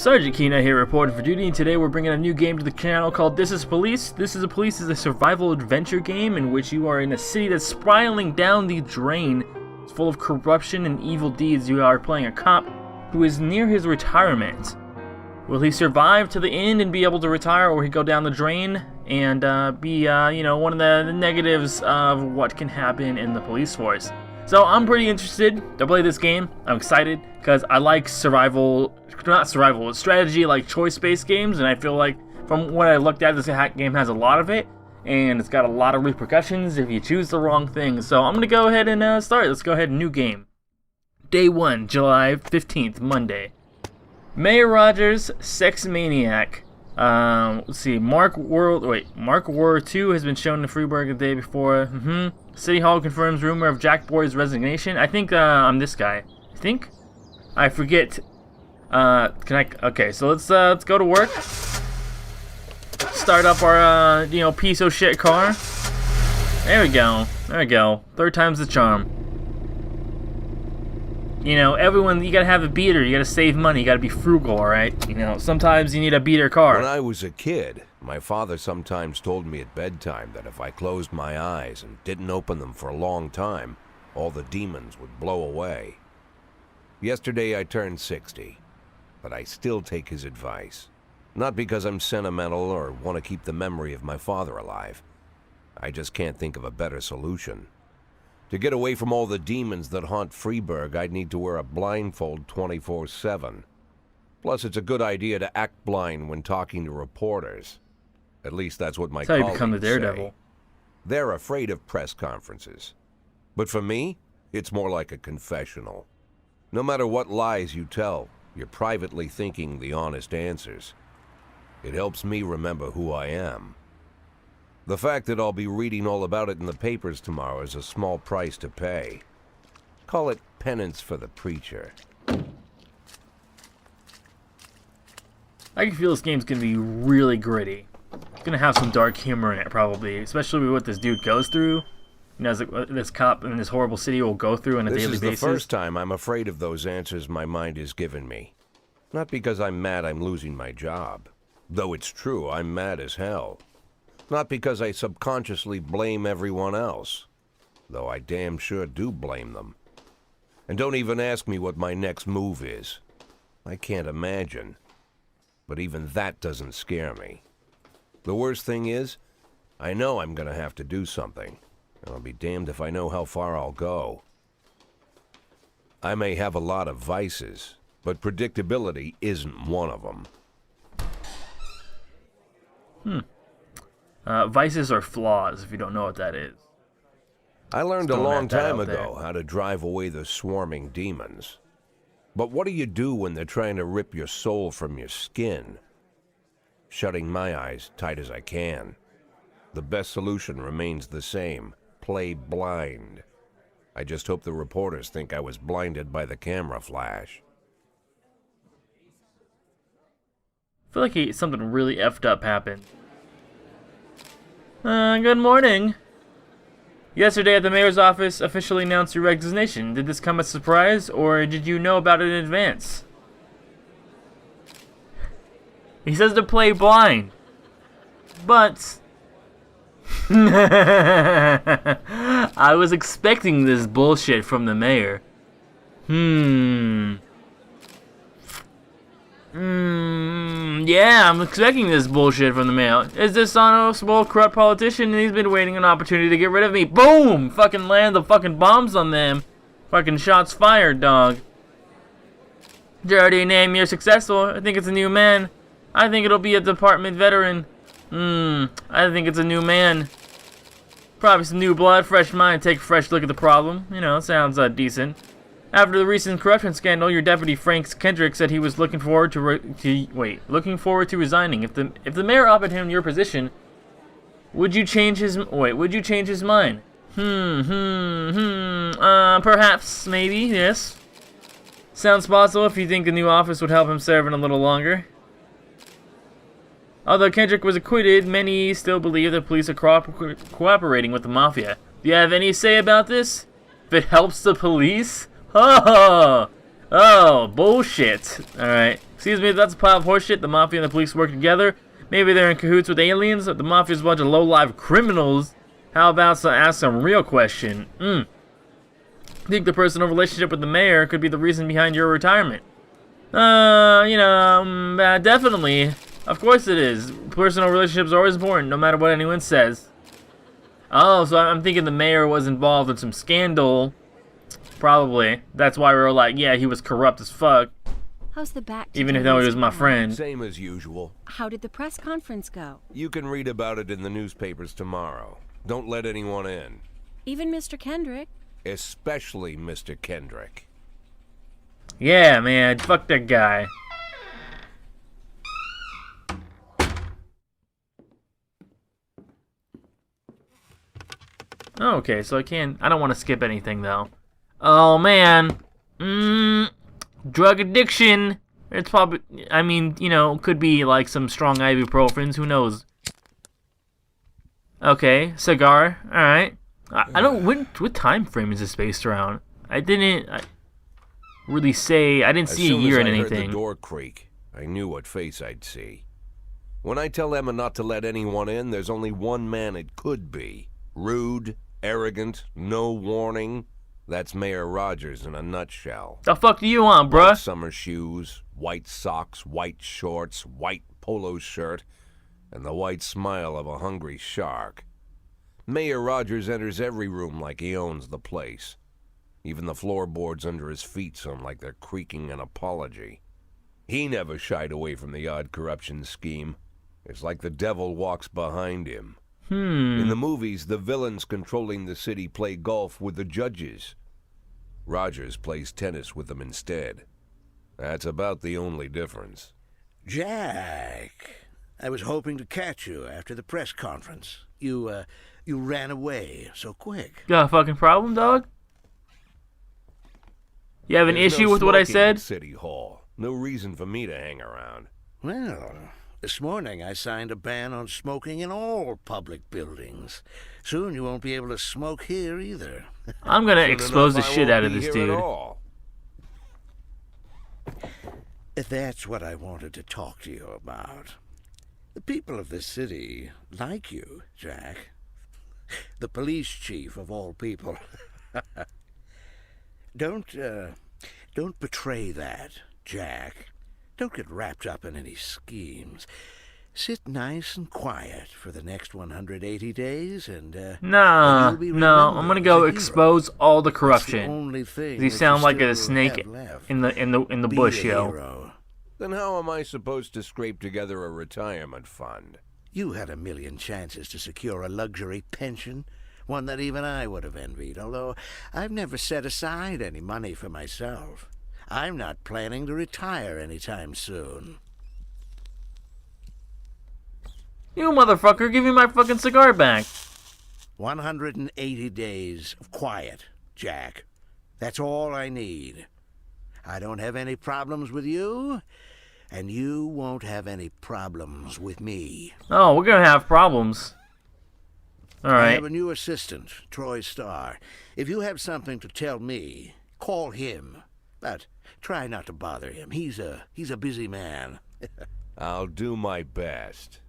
Sergeant Keena here reporting for duty, and today we're bringing a new game to the channel called This is Police. This is a Police is a survival adventure game in which you are in a city that's spiraling down the drain. It's full of corruption and evil deeds. You are playing a cop who is near his retirement. Will he survive to the end and be able to retire, or he go down the drain and be one of the negatives of what can happen in the police force? So I'm pretty interested to play this game. I'm excited because I like strategy, like choice-based games, and I feel like from what I looked at, this game has a lot of it, and it's got a lot of repercussions if you choose the wrong thing. So I'm gonna go ahead and start. Let's go ahead, new game. Day 1, July 15th, Monday. Mayor Rogers, sex maniac. Let's see. Mark World War II has been shown in Freiburg the day before. City Hall confirms rumor of Jack Boyd's resignation. I think I'm this guy. I forget. Okay, so let's go to work. Start up our piece of shit car. There we go. Third time's the charm. Everyone, you gotta have a beater. You gotta save money. You gotta be frugal, all right? Sometimes you need a beater car. When I was a kid, my father sometimes told me at bedtime that if I closed my eyes and didn't open them for a long time, all the demons would blow away. Yesterday I turned 60, but I still take his advice. Not because I'm sentimental or want to keep the memory of my father alive. I just can't think of a better solution. To get away from all the demons that haunt Freiburg, I'd need to wear a blindfold 24/7. Plus, it's a good idea to act blind when talking to reporters. At least that's what my colleagues say. That's how you become the Daredevil. They're afraid of press conferences. But for me, it's more like a confessional. No matter what lies you tell, you're privately thinking the honest answers. It helps me remember who I am. The fact that I'll be reading all about it in the papers tomorrow is a small price to pay. Call it penance for the preacher. I can feel this game's gonna be really gritty. It's gonna have some dark humor in it, probably, especially with what this dude goes through. This cop in this horrible city will go through on a daily basis. This is the first time I'm afraid of those answers my mind has given me. Not because I'm mad I'm losing my job. Though it's true, I'm mad as hell. Not because I subconsciously blame everyone else, though I damn sure do blame them. And don't even ask me what my next move is. I can't imagine. But even that doesn't scare me. The worst thing is, I know I'm gonna have to do something, and I'll be damned if I know how far I'll go. I may have a lot of vices, but predictability isn't one of them. Vices are flaws, if you don't know what that is. I learned a long time ago how to drive away the swarming demons. But what do you do when they're trying to rip your soul from your skin? Shutting my eyes tight as I can. The best solution remains the same. Play blind. I just hope the reporters think I was blinded by the camera flash. I feel like something really effed up happened. Good morning. Yesterday at the mayor's office officially announced your resignation. Did this come as a surprise, or did you know about it in advance? He says to play blind. But I was expecting this bullshit from the mayor. Yeah, I'm expecting this bullshit from the mayor. Is this dishonorable, corrupt politician, and he's been waiting an opportunity to get rid of me. Boom! Fucking land the fucking bombs on them. Fucking shots fired, dog. Dirty name, you're successful. I think it's a new man. I think it'll be a department veteran. I think it's a new man. Probably some new blood, fresh mind, take a fresh look at the problem. Sounds decent. After the recent corruption scandal, your deputy Frank Kendrick said he was looking forward to resigning. If the mayor offered him your position, would you change his mind? Perhaps, maybe, yes. Sounds possible if you think the new office would help him serve in a little longer. Although Kendrick was acquitted, many still believe the police are cooperating with the mafia. Do you have any say about this? If it helps the police? Oh, bullshit. Alright. Excuse me, that's a pile of horseshit. The mafia and the police work together. Maybe they're in cahoots with aliens. The mafia's a bunch of low-life criminals. How about ask some real question? Think the personal relationship with the mayor could be the reason behind your retirement? Definitely. Of course it is. Personal relationships are always important, no matter what anyone says. Oh, so I'm thinking the mayor was involved in some scandal. Probably. That's why we were like, yeah, he was corrupt as fuck. How's the back? Even though he was my friend. Same as usual. How did the press conference go? You can read about it in the newspapers tomorrow. Don't let anyone in. Even Mr. Kendrick? Especially Mr. Kendrick. Yeah, man. Fuck that guy. Okay, so I don't want to skip anything, though. Oh, man. Drug addiction. It's probably, I mean, you know, could be like some strong ibuprofens. Who knows? Okay, cigar. Alright. I don't, what time frame is this based around? I didn't really say, I didn't see a year in anything. As soon as I heard the door creak, I knew what face I'd see. When I tell Emma not to let anyone in, there's only one man it could be. Rude, arrogant, no warning. That's Mayor Rogers in a nutshell. The fuck do you want, bruh? White summer shoes, white socks, white shorts, white polo shirt, and the white smile of a hungry shark. Mayor Rogers enters every room like he owns the place. Even the floorboards under his feet sound like they're creaking an apology. He never shied away from the odd corruption scheme. It's like the devil walks behind him. In the movies, the villains controlling the city play golf with the judges. Rogers plays tennis with them instead. That's about the only difference. Jack, I was hoping to catch you after the press conference. You ran away so quick. Got a fucking problem, dog? You have an There's issue no with what I smoking said? at City Hall. No reason for me to hang around. Well, this morning I signed a ban on smoking in all public buildings. Soon you won't be able to smoke here either. I'm gonna Soon expose the enough, I shit won't out of be this here at dude. all. That's what I wanted to talk to you about. The people of this city like you, Jack. The police chief of all people. Don't betray that, Jack. Don't get wrapped up in any schemes. Sit nice and quiet for the next 180 days, and Nah, you'll be no, I'm gonna go remembered as a hero. expose all the It's the corruption. only thing You that sound like a still snake have left. in the Be bush, a yo. hero. Then how am I supposed to scrape together a retirement fund? You had a million chances to secure a luxury pension, one that even I would have envied, although I've never set aside any money for myself. I'm not planning to retire anytime soon. You motherfucker, give me my fucking cigar back. 180 days of quiet, Jack. That's all I need. I don't have any problems with you, and you won't have any problems with me. Oh, we're gonna have problems. I Alright. have a new assistant, Troy Starr. If you have something to tell me, call him. But try not to bother him. He's a busy man. I'll do my best.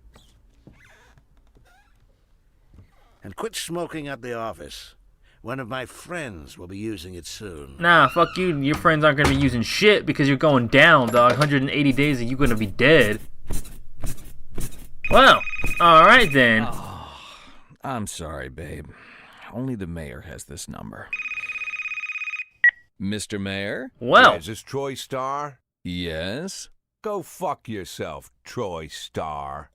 And quit smoking up the office. One of my friends will be using it soon. Nah, fuck you. Your friends aren't gonna be using shit because you're going down, dog. 180 days and you're gonna be dead. Well, alright then. I'm sorry, babe. Only the mayor has this number. Mr. Mayor? Well, Is this Troy Starr? Yes? Go fuck yourself, Troy Starr.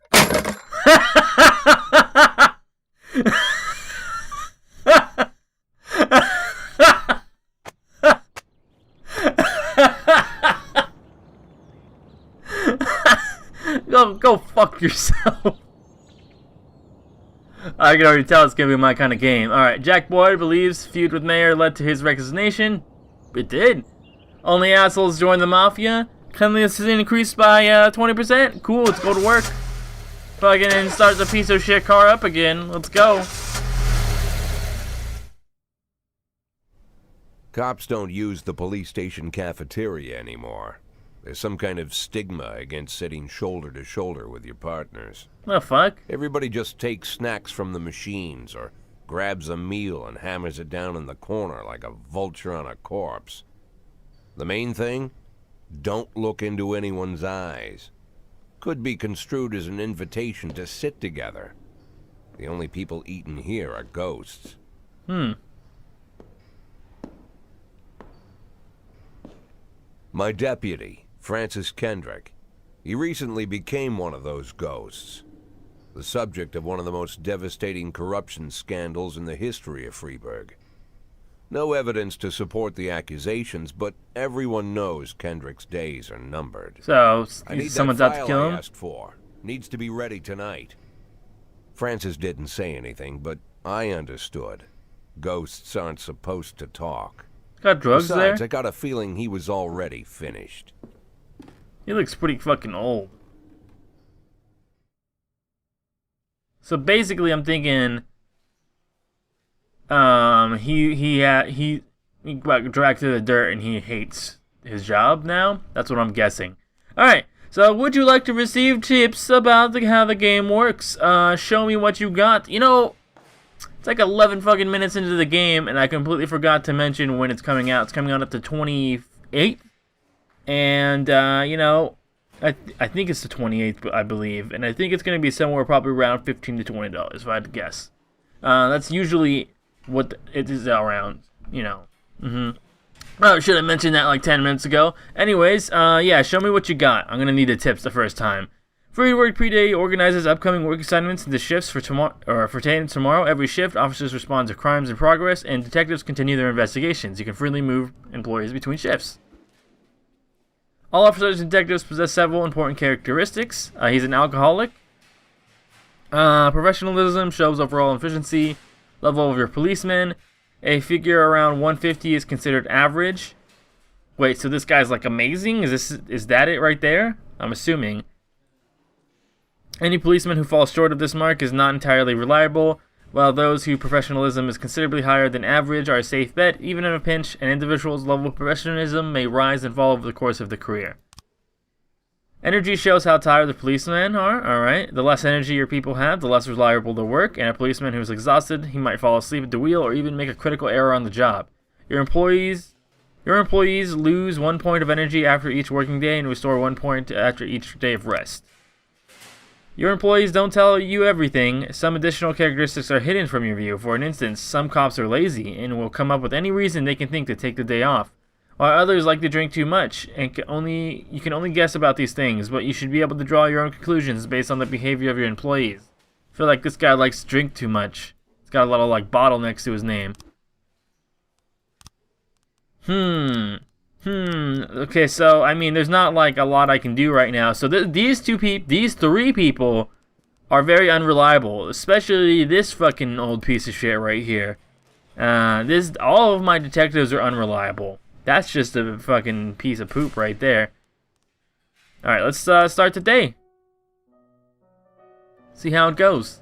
go fuck yourself. I can already tell it's gonna be my kind of game. Alright, Jack Boyd believes feud with Mayor led to his resignation. It did. Only assholes joined the mafia. Cleanliness has increased by 20%. Cool, let's go to work. Fucking start the piece of shit car up again. Let's go. Cops don't use the police station cafeteria anymore. There's some kind of stigma against sitting shoulder to shoulder with your partners. The fuck? Everybody just takes snacks from the machines or grabs a meal and hammers it down in the corner like a vulture on a corpse. The main thing? Don't look into anyone's eyes. Could be construed as an invitation to sit together. The only people eaten here are ghosts. My deputy, Francis Kendrick. He recently became one of those ghosts. The subject of one of the most devastating corruption scandals in the history of Freeburg. No evidence to support the accusations, but everyone knows Kendrick's days are numbered. So, I need someone's that out to file kill I him? asked for. Needs to be ready tonight. Francis didn't say anything, but I understood. Ghosts aren't supposed to talk. Got drugs Besides, there? I got a feeling he was already finished. He looks pretty fucking old. So basically, I'm thinking, he got dragged through the dirt and he hates his job now. That's what I'm guessing. All right. So, would you like to receive tips about how the game works? Show me what you got. You know, it's like 11 fucking minutes into the game, and I completely forgot to mention when it's coming out. It's coming out at the 28th. And, you know, I think it's the 28th, I believe. And I think it's going to be somewhere probably around $15 to $20, if I had to guess. That's usually what it is around, you know. Oh, should have mentioned that like 10 minutes ago. Anyways, yeah, show me what you got. I'm going to need the tips the first time. Free Work Pre-Day organizes upcoming work assignments into shifts for tomorrow. Every shift, officers respond to crimes in progress, and detectives continue their investigations. You can freely move employees between shifts. All officers and detectives possess several important characteristics. He's an alcoholic. Professionalism shows overall efficiency. Level of your policeman. A figure around 150 is considered average. Wait, so this guy's like amazing? Is that it right there? I'm assuming. Any policeman who falls short of this mark is not entirely reliable, while those whose professionalism is considerably higher than average are a safe bet. Even in a pinch, an individual's level of professionalism may rise and fall over the course of the career. Energy shows how tired the policemen are, alright. The less energy your people have, the less reliable their work, and a policeman who is exhausted, he might fall asleep at the wheel or even make a critical error on the job. Your employees lose 1 point of energy after each working day and restore 1 point after each day of rest. Your employees don't tell you everything. Some additional characteristics are hidden from your view. For an instance, some cops are lazy and will come up with any reason they can think to take the day off, while others like to drink too much and you can only guess about these things, but you should be able to draw your own conclusions based on the behavior of your employees. I feel like this guy likes to drink too much. He's got a lot of like bottlenecks to his name. Okay, so I mean, there's not like a lot I can do right now. So these three people are very unreliable, especially this fucking old piece of shit right here. All of my detectives are unreliable. That's just a fucking piece of poop right there. All right, let's start the day. See how it goes.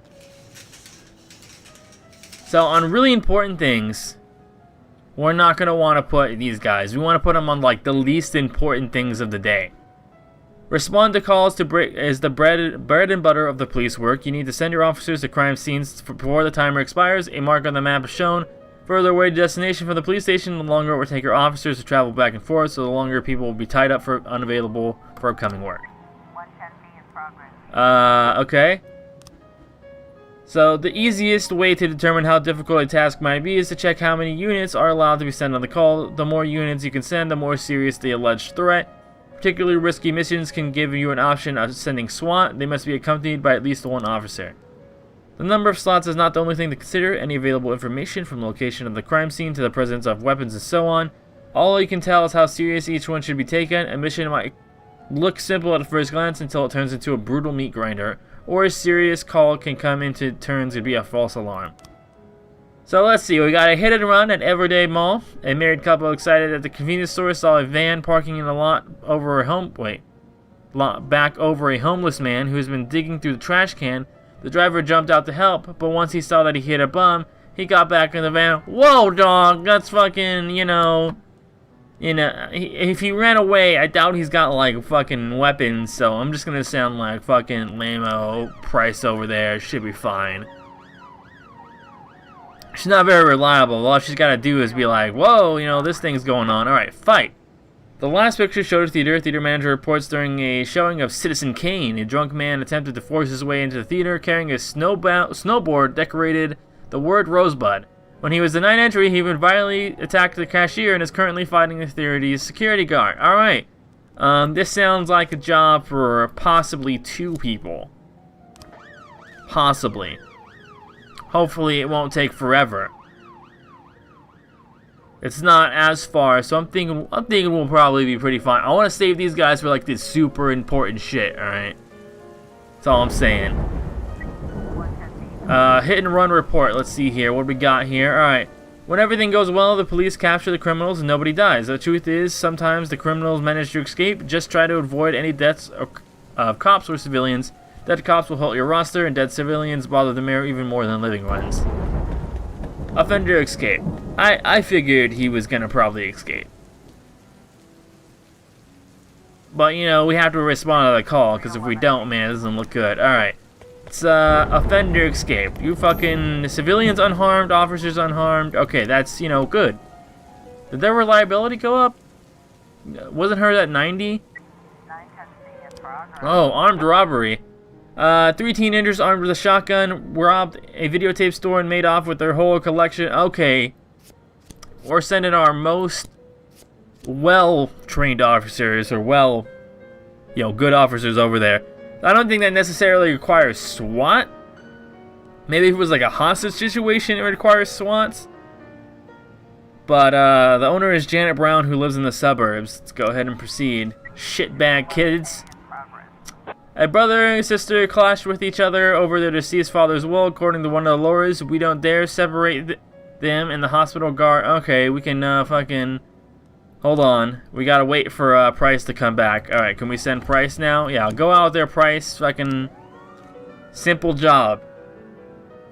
So on really important things, we're not going to want to put these guys. We want to put them on like the least important things of the day. Respond to calls is the bread and butter of the police work. You need to send your officers to crime scenes before the timer expires. A mark on the map is shown. Further away destination from the police station, the longer it will take your officers to travel back and forth, so the longer people will be tied up for unavailable for upcoming work. 110B in progress. Okay. So the easiest way to determine how difficult a task might be is to check how many units are allowed to be sent on the call. The more units you can send, the more serious the alleged threat. Particularly risky missions can give you an option of sending SWAT. They must be accompanied by at least one officer. The number of slots is not the only thing to consider. Any available information from the location of the crime scene to the presence of weapons and so on. All you can tell is how serious each one should be taken. A mission might look simple at first glance until it turns into a brutal meat grinder, or a serious call can come into turns to be a false alarm. So let's see, we got a hit and run at Everyday Mall. A married couple excited at the convenience store saw a van parking in a lot back over a homeless man who has been digging through the trash can. The driver jumped out to help, but once he saw that he hit a bum, he got back in the van. Whoa, dog, that's fucking, you know, You know, if he ran away, I doubt he's got like fucking weapons, so I'm just gonna sound like fucking lame-o Price over there. Should be fine. She's not very reliable. All she's gotta do is be like, whoa, you know, this thing's going on. Alright, fight. The last picture showed a theater. Theater manager reports during a showing of Citizen Kane, a drunk man attempted to force his way into the theater carrying a snowboard decorated the word Rosebud. When he was denied entry, he would violently attack the cashier and is currently fighting the theater's security guard. Alright. This sounds like a job for possibly 2 people. Possibly. Hopefully it won't take forever. It's not as far, so I'm thinking we'll probably be pretty fine. I want to save these guys for like this super important shit, alright? That's all I'm saying. Hit and run report. Let's see here. What do we got here? Alright. When everything goes well, the police capture the criminals and nobody dies. The truth is, sometimes the criminals manage to escape. Just try to avoid any deaths of cops or civilians. Dead cops will halt your roster, and dead civilians bother the mayor even more than living ones. Offender escape. I figured he was gonna probably escape. But, you know, we have to respond to the call, because if we don't, man, it doesn't look good. Alright. It's, offender escape. You fucking civilians unharmed, officers unharmed. Okay, that's, you know, good. Did their reliability go up? Wasn't hers at 90? Oh, armed robbery. 3 teenagers armed with a shotgun robbed a videotape store and made off with their whole collection. Okay. We're sending our most well-trained officers, or good officers over there. I don't think that necessarily requires SWAT. Maybe if it was like a hostage situation, it requires SWATs. But the owner is Janet Brown, who lives in the suburbs. Let's go ahead and proceed. Shitbag kids. A brother and sister clashed with each other over their deceased father's will. According to one of the lawyers, we don't dare separate them and the hospital guard. Okay, we can fucking... Hold on. We gotta wait for Price to come back. Alright, can we send Price now? Yeah, go out there, Price. Fucking... Simple job.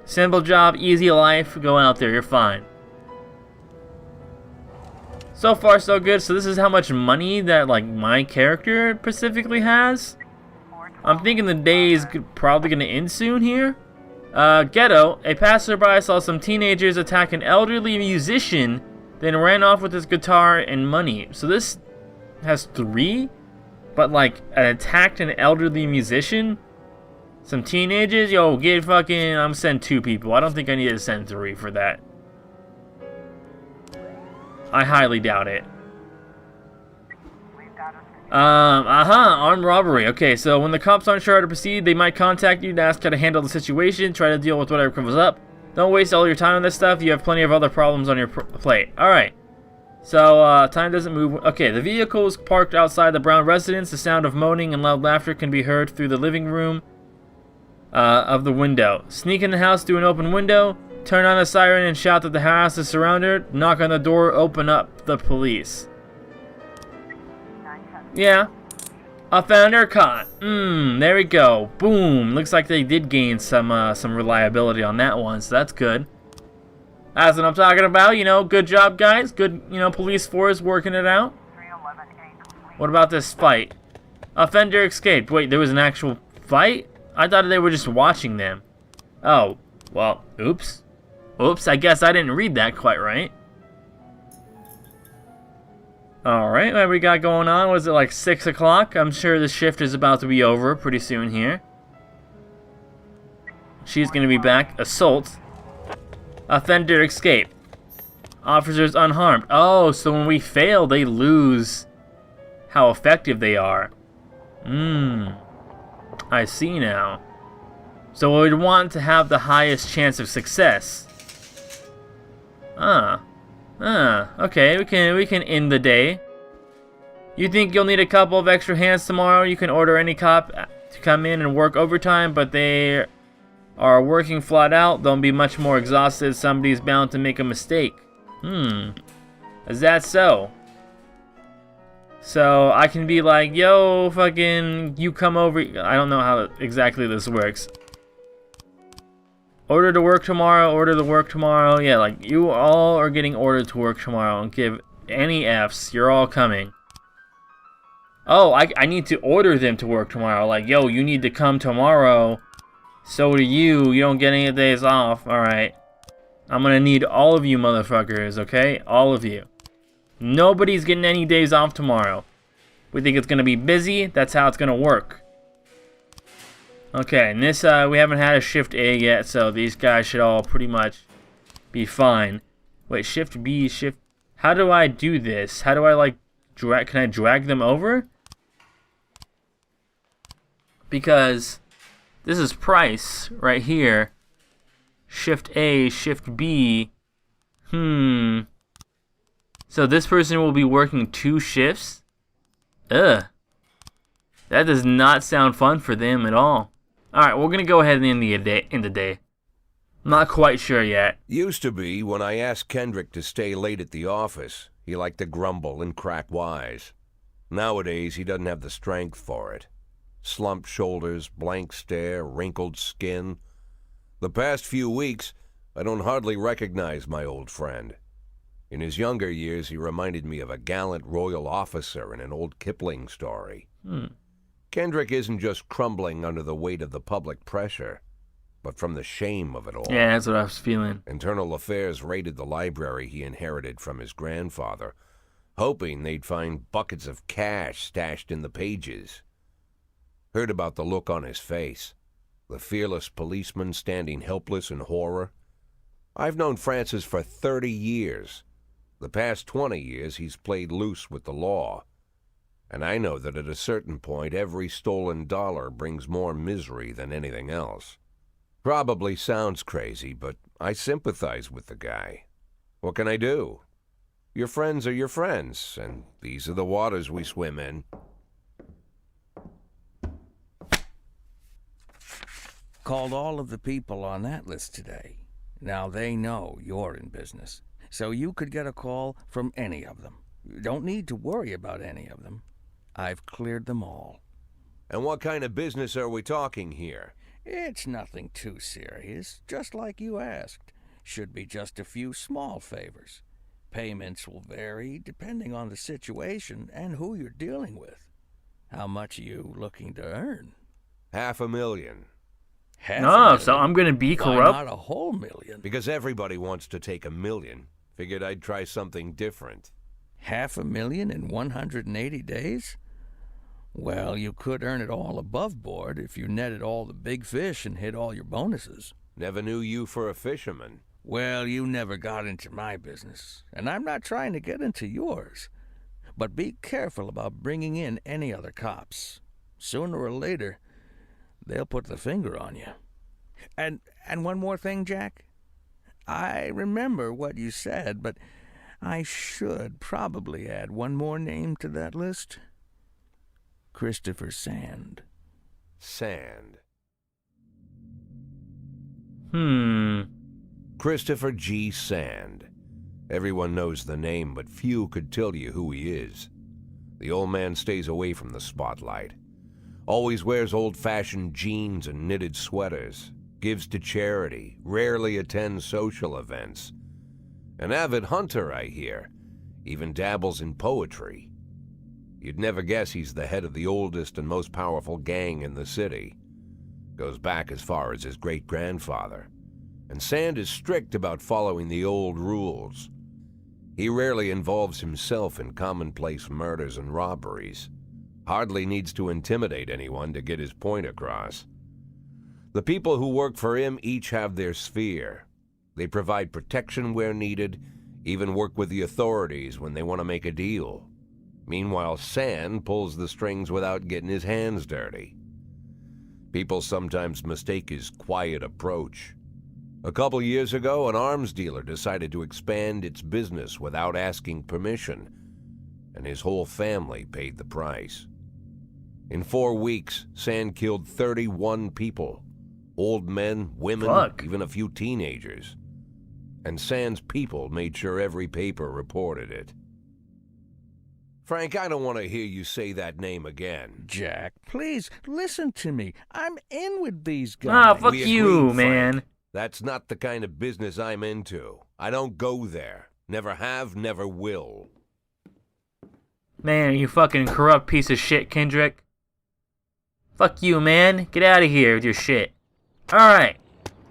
Simple job, easy life. Go out there, you're fine. So far, so good. So this is how much money that, like, my character specifically has. I'm thinking the day is probably going to end soon here. Ghetto. A passerby saw some teenagers attack an elderly musician, then ran off with his guitar and money. So this has 3, but like attacked an elderly musician. Some teenagers. Yo, get fucking. I'm sending 2 people. I don't think I need to send 3 for that. I highly doubt it. Armed robbery. Okay, so when the cops aren't sure how to proceed, they might contact you to ask how to handle the situation, try to deal with whatever comes up. Don't waste all your time on this stuff. You have plenty of other problems on your plate. Alright. So, time doesn't move. Okay, the vehicle is parked outside the Brown residence. The sound of moaning and loud laughter can be heard through the living room of the window. Sneak in the house through an open window. Turn on the siren and shout that the house is surrounded. Knock on the door. Open up. The police. Yeah. Offender caught. There we go. Boom. Looks like they did gain some reliability on that one, so that's good. That's what I'm talking about, you know. Good job, guys. Good, you know, police force working it out. What about this fight? Offender escaped. Wait, there was an actual fight? I thought they were just watching them. Oh, well, oops. Oops, I guess I didn't read that quite right. Alright, what we got going on? Was it like 6 o'clock? I'm sure the shift is about to be over pretty soon here. She's gonna be back. Assault. Offender escape. Officers unharmed. Oh, so when we fail, they lose how effective they are. I see now. So we'd want to have the highest chance of success. Okay, we can end the day. You think you'll need a couple of extra hands tomorrow? You can order any cop to come in and work overtime, but they are working flat out. They'll be much more exhausted. Somebody's bound to make a mistake. Is that so? So I can be like, yo, fucking, you come over. I don't know how exactly this works. Order to work tomorrow, order to work tomorrow. Yeah, like, you all are getting ordered to work tomorrow and give any Fs. You're all coming. Oh, I need to order them to work tomorrow. Like, yo, you need to come tomorrow. So do you. You don't get any days off. Alright. I'm gonna need all of you motherfuckers, okay? All of you. Nobody's getting any days off tomorrow. We think it's gonna be busy. That's how it's gonna work. Okay, and this, we haven't had a Shift A yet, so these guys should all pretty much be fine. Wait, Shift B, Shift... How do I do this? How do I, like, drag... Can I drag them over? Because this is price right here. Shift A, Shift B. So this person will be working 2 shifts? Ugh. That does not sound fun for them at all. Alright, we're gonna go ahead and end the day. I'm not quite sure yet. Used to be when I asked Kendrick to stay late at the office, he liked to grumble and crack wise. Nowadays, he doesn't have the strength for it. Slumped shoulders, blank stare, wrinkled skin. The past few weeks, I don't hardly recognize my old friend. In his younger years, he reminded me of a gallant royal officer in an old Kipling story. Kendrick isn't just crumbling under the weight of the public pressure, but from the shame of it all. Yeah, that's what I was feeling. Internal Affairs raided the library he inherited from his grandfather, hoping they'd find buckets of cash stashed in the pages. Heard about the look on his face, the fearless policeman standing helpless in horror. I've known Francis for 30 years. The past 20 years he's played loose with the law. And I know that at a certain point every stolen dollar brings more misery than anything else. Probably sounds crazy, but I sympathize with the guy. What can I do? Your friends are your friends, and these are the waters we swim in. Called all of the people on that list today. Now they know you're in business, so you could get a call from any of them. You don't need to worry about any of them. I've cleared them all. And what kind of business are we talking here? It's nothing too serious, just like you asked. Should be just a few small favors. Payments will vary depending on the situation and who you're dealing with. How much are you looking to earn? $500,000. So I'm gonna be corrupt? Why not a whole million? Because everybody wants to take $1 million. Figured I'd try something different. $500,000 in 180 days? Well, you could earn it all above board if you netted all the big fish and hit all your bonuses. Never knew you for a fisherman. Well, you never got into my business, and I'm not trying to get into yours. But be careful about bringing in any other cops. Sooner or later, they'll put the finger on you. And one more thing, Jack. I remember what you said, but I should probably add one more name to that list. Christopher Sand. Sand. Christopher G. Sand. Everyone knows the name, but few could tell you who he is. The old man stays away from the spotlight. Always wears old-fashioned jeans and knitted sweaters. Gives to charity. Rarely attends social events. An avid hunter, I hear. Even dabbles in poetry. You'd never guess he's the head of the oldest and most powerful gang in the city. Goes back as far as his great-grandfather. And Sand is strict about following the old rules. He rarely involves himself in commonplace murders and robberies. Hardly needs to intimidate anyone to get his point across. The people who work for him each have their sphere. They provide protection where needed, even work with the authorities when they want to make a deal. Meanwhile, Sand pulls the strings without getting his hands dirty. People sometimes mistake his quiet approach. A couple years ago, an arms dealer decided to expand its business without asking permission, and his whole family paid the price. In 4 weeks, Sand killed 31 people. Old men, women, even a few teenagers. And Sand's people made sure every paper reported it. Frank, I don't want to hear you say that name again. Jack, please, listen to me. I'm in with these guys. Fuck you, man. Frank. That's not the kind of business I'm into. I don't go there. Never have, never will. Man, you fucking corrupt piece of shit, Kendrick. Fuck you, man. Get out of here with your shit. Alright.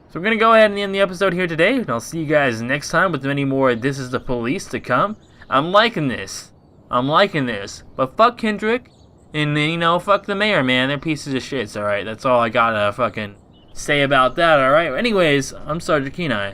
So we're gonna go ahead and end the episode here today, and I'll see you guys next time with many more This Is the Police to come. I'm liking this. But fuck Kendrick. And, you know, fuck the mayor, man. They're pieces of shits, alright? That's all I gotta fucking say about that, alright? Anyways, I'm Sergeant Kenai.